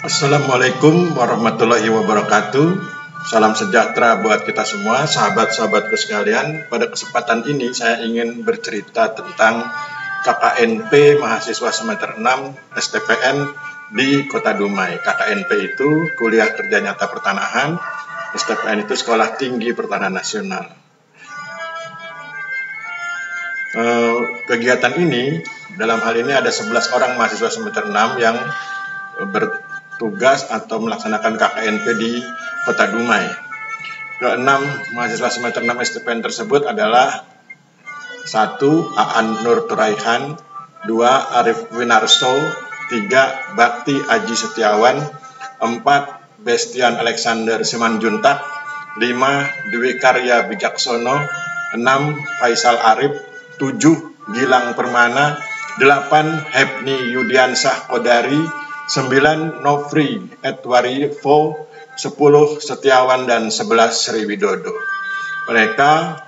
Assalamualaikum warahmatullahi wabarakatuh. Salam sejahtera buat kita semua, sahabat-sahabatku sekalian. Pada kesempatan ini saya ingin bercerita tentang KKNP mahasiswa semester 6 STPN di Kota Dumai. KKNP itu Kuliah Kerja Nyata Pertanahan, STPN itu Sekolah Tinggi Pertanahan Nasional. Kegiatan ini, dalam hal ini ada 11 orang mahasiswa semester 6 yang bertugas atau melaksanakan KKNP di Kota Dumai. Keenam mahasiswa semester 6 STPN tersebut adalah 1. Aan Nur Turaihan, 2. Arif Winarso, 3. Bakti Aji Setiawan, 4. Bestian Alexander Simanjuntak, 5. Dwi Karya Bijaksono, 6. Faisal Arif, 7. Gilang Permana, 8. Hepni Yudiansah Kodari, 9. Nofri Edwarivo, 10. Setiawan, dan 11. Sri Widodo. Mereka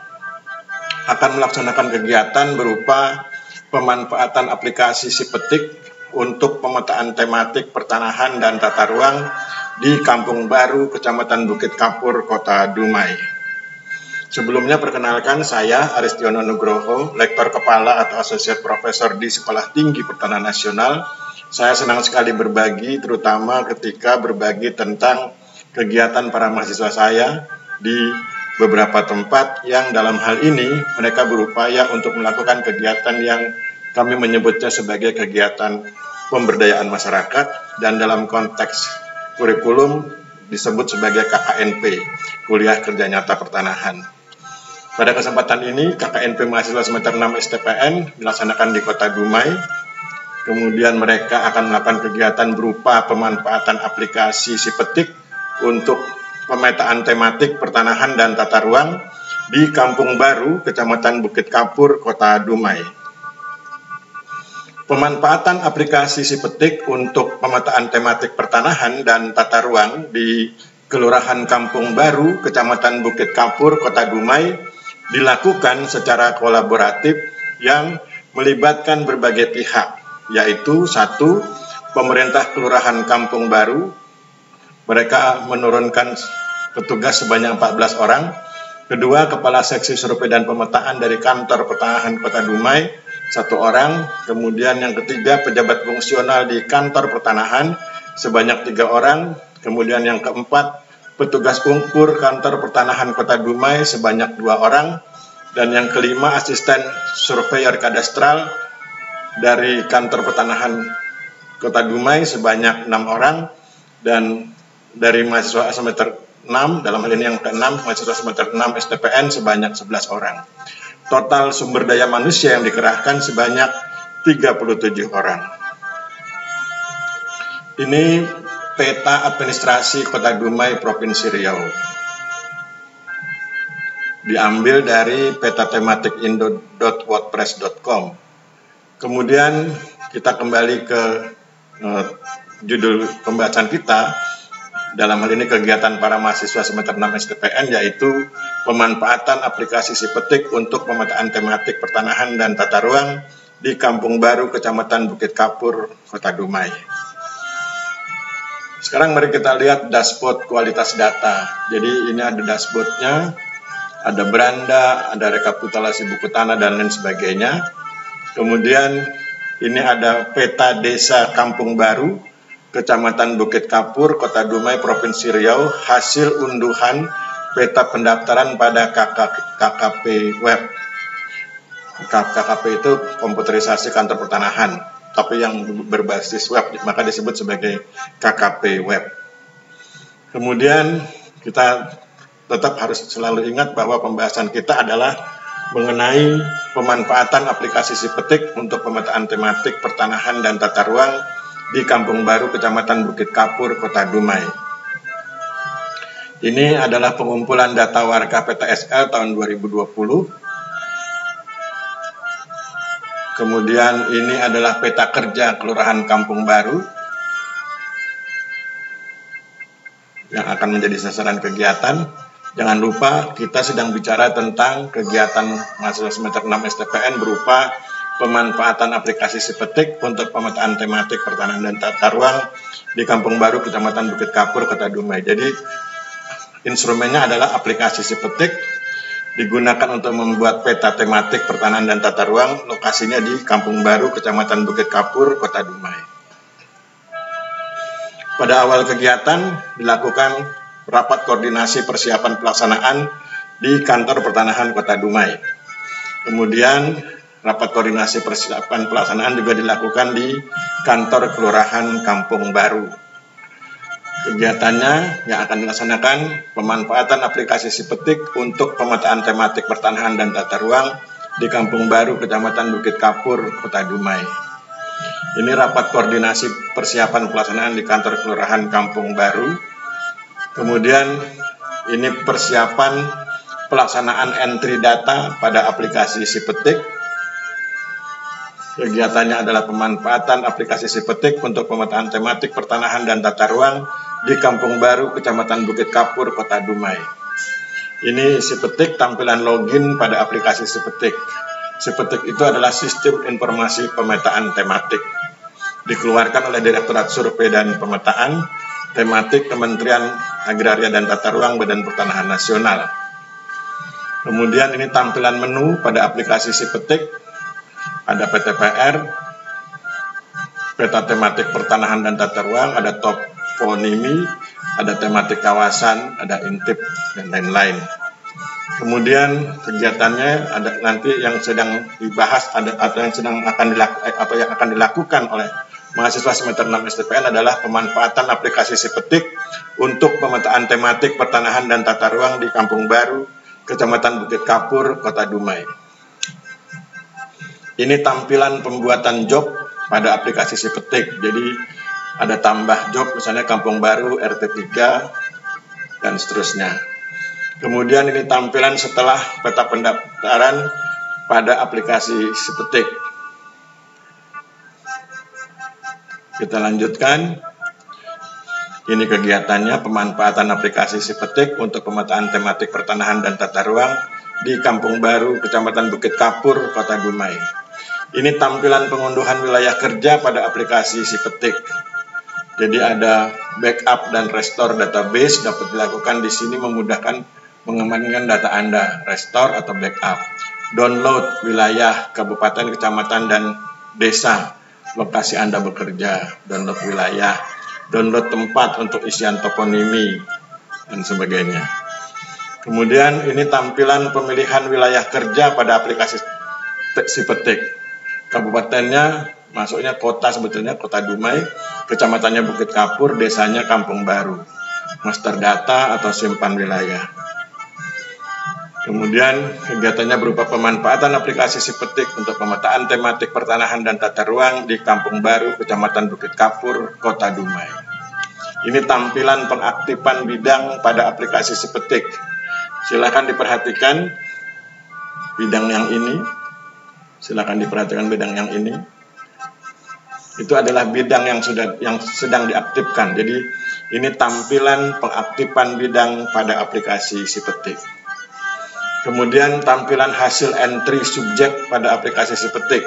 akan melaksanakan kegiatan berupa pemanfaatan aplikasi Sipetik untuk pemetaan tematik pertanahan dan tata ruang di Kampung Baru, Kecamatan Bukit Kapur, Kota Dumai. Sebelumnya perkenalkan, saya Aristiono Nugroho, Lektor Kepala atau Asosiat Profesor di Sekolah Tinggi Pertanahan Nasional. Saya senang sekali berbagi, terutama ketika berbagi tentang kegiatan para mahasiswa saya di beberapa tempat yang dalam hal ini mereka berupaya untuk melakukan kegiatan yang kami menyebutnya sebagai kegiatan pemberdayaan masyarakat, dan dalam konteks kurikulum disebut sebagai KKNP, Kuliah Kerja Nyata Pertanahan. Pada kesempatan ini, KKNP mahasiswa semester 6 STPN dilaksanakan di Kota Dumai. Kemudian mereka akan melakukan kegiatan berupa pemanfaatan aplikasi Sipetik untuk pemetaan tematik pertanahan dan tata ruang di Kampung Baru, Kecamatan Bukit Kapur, Kota Dumai. Pemanfaatan aplikasi Sipetik untuk pemetaan tematik pertanahan dan tata ruang di Kelurahan Kampung Baru, Kecamatan Bukit Kapur, Kota Dumai dilakukan secara kolaboratif yang melibatkan berbagai pihak, yaitu 1. Pemerintah Kelurahan Kampung Baru, mereka menurunkan petugas sebanyak 14 orang. 2. Kepala Seksi Survei dan Pemetaan dari Kantor Pertanahan Kota Dumai, 1 orang. Kemudian yang ketiga, pejabat fungsional di Kantor Pertanahan sebanyak 3 orang. Kemudian yang keempat, petugas ukur Kantor Pertanahan Kota Dumai sebanyak 2 orang. Dan yang kelima, asisten surveyor kadastral dari Kantor Pertanahan Kota Dumai sebanyak 6 orang, dan dari mahasiswa semester 6, dalam hal ini yang ke-6, mahasiswa semester 6 STPN sebanyak 11 orang. Total sumber daya manusia yang dikerahkan sebanyak 37 orang. Ini peta administrasi Kota Dumai Provinsi Riau. Diambil dari petatematik.indo.wordpress.com. Kemudian kita kembali ke judul pembahasan kita. Dalam hal ini kegiatan para mahasiswa semester 6 STPN, yaitu pemanfaatan aplikasi Sipetik untuk pemetaan tematik pertanahan dan tata ruang di Kampung Baru, Kecamatan Bukit Kapur, Kota Dumai. Sekarang mari kita lihat dashboard kualitas data. Jadi ini ada dashboardnya, ada beranda, ada rekapitulasi buku tanah, dan lain sebagainya. Kemudian ini ada peta desa Kampung Baru, Kecamatan Bukit Kapur, Kota Dumai, Provinsi Riau, hasil unduhan peta pendaftaran pada KKP web. KKP itu komputerisasi kantor pertanahan, tapi yang berbasis web, maka disebut sebagai KKP web. Kemudian kita tetap harus selalu ingat bahwa pembahasan kita adalah mengenai pemanfaatan aplikasi Sipetik untuk pemetaan tematik pertanahan dan tata ruang di Kampung Baru, Kecamatan Bukit Kapur, Kota Dumai. Ini adalah pengumpulan data warga PTSL tahun 2020. Kemudian ini adalah peta kerja Kelurahan Kampung Baru yang akan menjadi sasaran kegiatan. Jangan lupa kita sedang bicara tentang kegiatan mahasiswa semester 6 STPN berupa pemanfaatan aplikasi Sipetik untuk pemetaan tematik pertanahan dan tata ruang di Kampung Baru, Kecamatan Bukit Kapur, Kota Dumai. Jadi instrumennya adalah aplikasi Sipetik, digunakan untuk membuat peta tematik pertanahan dan tata ruang, lokasinya di Kampung Baru, Kecamatan Bukit Kapur, Kota Dumai. Pada awal kegiatan dilakukan rapat koordinasi persiapan pelaksanaan di Kantor Pertanahan Kota Dumai. Kemudian rapat koordinasi persiapan pelaksanaan juga dilakukan di Kantor Kelurahan Kampung Baru. Kegiatannya yang akan dilaksanakan pemanfaatan aplikasi Sipetik untuk pemetaan tematik pertanahan dan tata ruang di Kampung Baru, Kecamatan Bukit Kapur, Kota Dumai. Ini rapat koordinasi persiapan pelaksanaan di Kantor Kelurahan Kampung Baru. Kemudian ini persiapan pelaksanaan entry data pada aplikasi Sipetik. Kegiatannya adalah pemanfaatan aplikasi Sipetik untuk pemetaan tematik pertanahan dan tata ruang di Kampung Baru, Kecamatan Bukit Kapur, Kota Dumai. Ini Sipetik, tampilan login pada aplikasi Sipetik. Sipetik itu adalah sistem informasi pemetaan tematik. Dikeluarkan oleh Direktorat Survei dan Pemetaan Tematik Kementerian Agraria dan Tata Ruang Badan Pertanahan Nasional. Kemudian ini tampilan menu pada aplikasi Sipetik. Ada PTPR, peta tematik pertanahan dan tata ruang, ada toponimi, ada tematik kawasan, ada intip, dan lain-lain. Kemudian kegiatannya ada nanti yang sedang dibahas atau yang sedang akan dilakukan oleh mahasiswa semester 6 STPN adalah pemanfaatan aplikasi Sipetik untuk pemetaan tematik pertanahan dan tata ruang di Kampung Baru, Kecamatan Bukit Kapur, Kota Dumai. Ini tampilan pembuatan job pada aplikasi Sipetik. Jadi ada tambah job misalnya Kampung Baru, RT 3, dan seterusnya. Kemudian ini tampilan setelah peta pendaftaran pada aplikasi Sipetik. Kita lanjutkan. Ini kegiatannya pemanfaatan aplikasi Sipetik untuk pemetaan tematik pertanahan dan tata ruang di Kampung Baru, Kecamatan Bukit Kapur, Kota Dumai. Ini tampilan pengunduhan wilayah kerja pada aplikasi Sipetik. Jadi ada backup dan restore database dapat dilakukan di sini, memudahkan mengamankan data Anda, restore atau backup. Download wilayah kabupaten, kecamatan, dan desa lokasi Anda bekerja. Download wilayah, download tempat untuk isian toponimi, dan sebagainya. Kemudian ini tampilan pemilihan wilayah kerja pada aplikasi Sipetik. Kabupatennya masuknya kota, sebetulnya Kota Dumai, kecamatannya Bukit Kapur, desanya Kampung Baru. Master data atau simpan wilayah. Kemudian kegiatannya berupa pemanfaatan aplikasi Sipetik untuk pemetaan tematik pertanahan dan tata ruang di Kampung Baru, Kecamatan Bukit Kapur, Kota Dumai. Ini tampilan pengaktifan bidang pada aplikasi Sipetik. Silakan diperhatikan bidang yang ini. Silakan diperhatikan bidang yang ini. Itu adalah bidang yang sedang diaktifkan. Jadi ini tampilan pengaktifan bidang pada aplikasi Sipetik. Kemudian tampilan hasil entry subjek pada aplikasi Sipetik.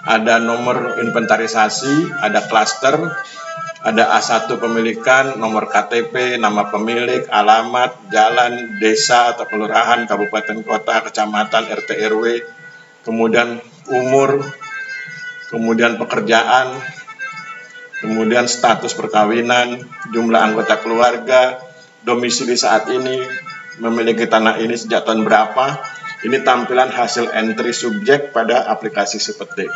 Ada nomor inventarisasi, ada klaster, ada A1 pemilikan, nomor KTP, nama pemilik, alamat, jalan, desa atau kelurahan, kabupaten, kota, kecamatan, RT RW, kemudian umur, kemudian pekerjaan, kemudian status perkawinan, jumlah anggota keluarga, domisili saat ini, memiliki tanah ini sejak tahun berapa. Ini tampilan hasil entry subjek pada aplikasi Sipetik.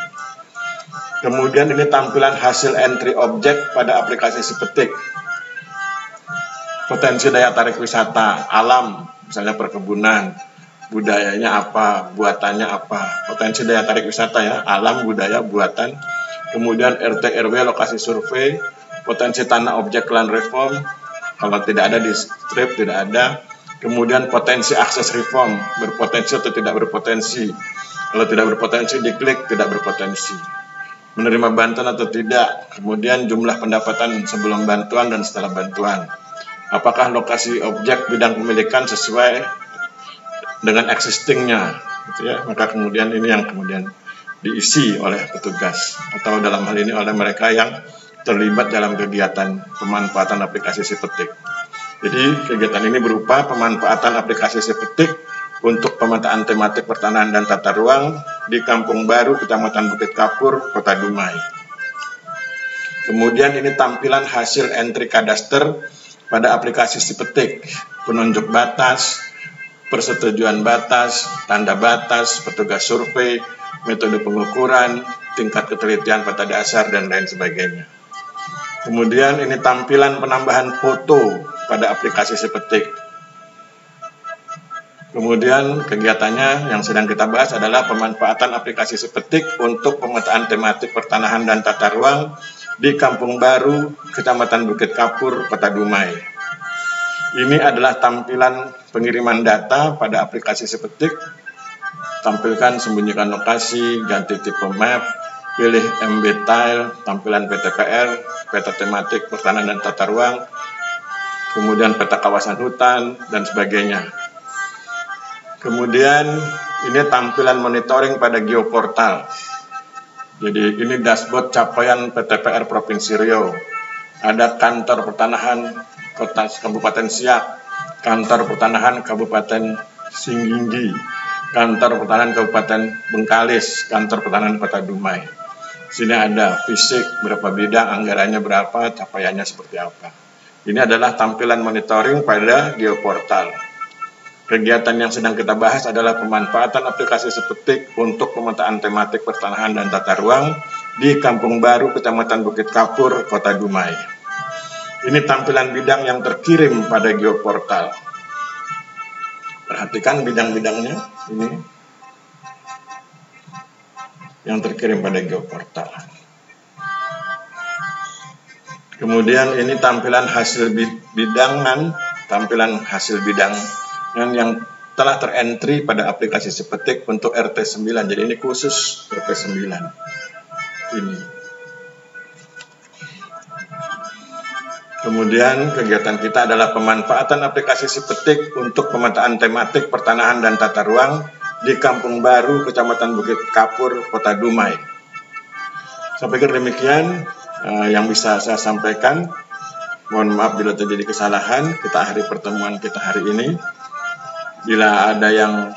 Kemudian ini tampilan hasil entry objek pada aplikasi Sipetik. Potensi daya tarik wisata, alam, misalnya perkebunan, budayanya apa, buatannya apa. Potensi daya tarik wisata ya, alam, budaya, buatan. Kemudian RT RW lokasi survei, potensi tanah objek land reform, kalau tidak ada di strip tidak ada. Kemudian potensi akses reform, berpotensi atau tidak berpotensi. Kalau tidak berpotensi diklik tidak berpotensi. Menerima bantuan atau tidak. Kemudian jumlah pendapatan sebelum bantuan dan setelah bantuan. Apakah lokasi objek bidang pemilikan sesuai dengan existingnya, gitu ya. Maka kemudian ini yang kemudian diisi oleh petugas atau dalam hal ini oleh mereka yang terlibat dalam kegiatan pemanfaatan aplikasi Sipetik. Jadi kegiatan ini berupa pemanfaatan aplikasi Sipetik untuk pemetaan tematik pertanahan dan tata ruang di Kampung Baru, Kecamatan Bukit Kapur, Kota Dumai. Kemudian ini tampilan hasil entry kadaster pada aplikasi Sipetik, penunjuk batas, persetujuan batas, tanda batas, petugas survei, metode pengukuran, tingkat ketelitian pada dasar, dan lain sebagainya. Kemudian ini tampilan penambahan foto pada aplikasi Sipetik. Kemudian kegiatannya yang sedang kita bahas adalah pemanfaatan aplikasi Sipetik untuk pemetaan tematik pertanahan dan tata ruang di Kampung Baru, Kecamatan Bukit Kapur, Kota Dumai. Ini adalah tampilan pengiriman data pada aplikasi Sipetik. Tampilkan sembunyikan lokasi, ganti tipe map, pilih MB tile, tampilan PTPR, peta tematik pertanahan dan tata ruang, kemudian peta kawasan hutan, dan sebagainya. Kemudian ini tampilan monitoring pada geoportal. Jadi ini dashboard capaian PTPR Provinsi Riau. Ada kantor pertanahan Kabupaten Siak, kantor pertanahan Kabupaten Singginggi, kantor pertanahan Kabupaten Bengkalis, kantor pertanahan Kota Dumai. Sini ada fisik, berapa bidang, anggarannya berapa, capaiannya seperti apa. Ini adalah tampilan monitoring pada geoportal. Kegiatan yang sedang kita bahas adalah pemanfaatan aplikasi Sipetik untuk pemetaan tematik pertanahan dan tata ruang di Kampung Baru, Kecamatan Bukit Kapur, Kota Dumai. Ini tampilan bidang yang terkirim pada geoportal. Perhatikan bidang-bidangnya ini yang terkirim pada geoportal. Kemudian ini tampilan hasil bidangan, tampilan hasil bidang yang telah terentry pada aplikasi Sipetik untuk RT9. Jadi ini khusus RT9. Ini. Kemudian kegiatan kita adalah pemanfaatan aplikasi Sipetik untuk pemetaan tematik pertanahan dan tata ruang di Kampung Baru, Kecamatan Bukit Kapur, Kota Dumai. Saya pikir demikian yang bisa saya sampaikan. Mohon maaf bila terjadi kesalahan. Kita akhiri pertemuan kita hari ini. Bila ada yang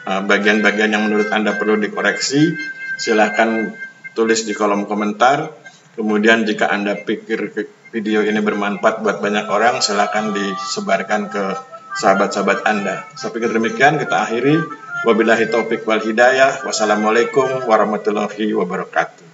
bagian-bagian yang menurut Anda perlu dikoreksi, silakan tulis di kolom komentar. Kemudian jika Anda pikir video ini bermanfaat buat banyak orang, silakan disebarkan ke sahabat-sahabat Anda. Saya pikir demikian, kita akhiri. Wabillahi taufiq wal hidayah. Wassalamualaikum warahmatullahi wabarakatuh.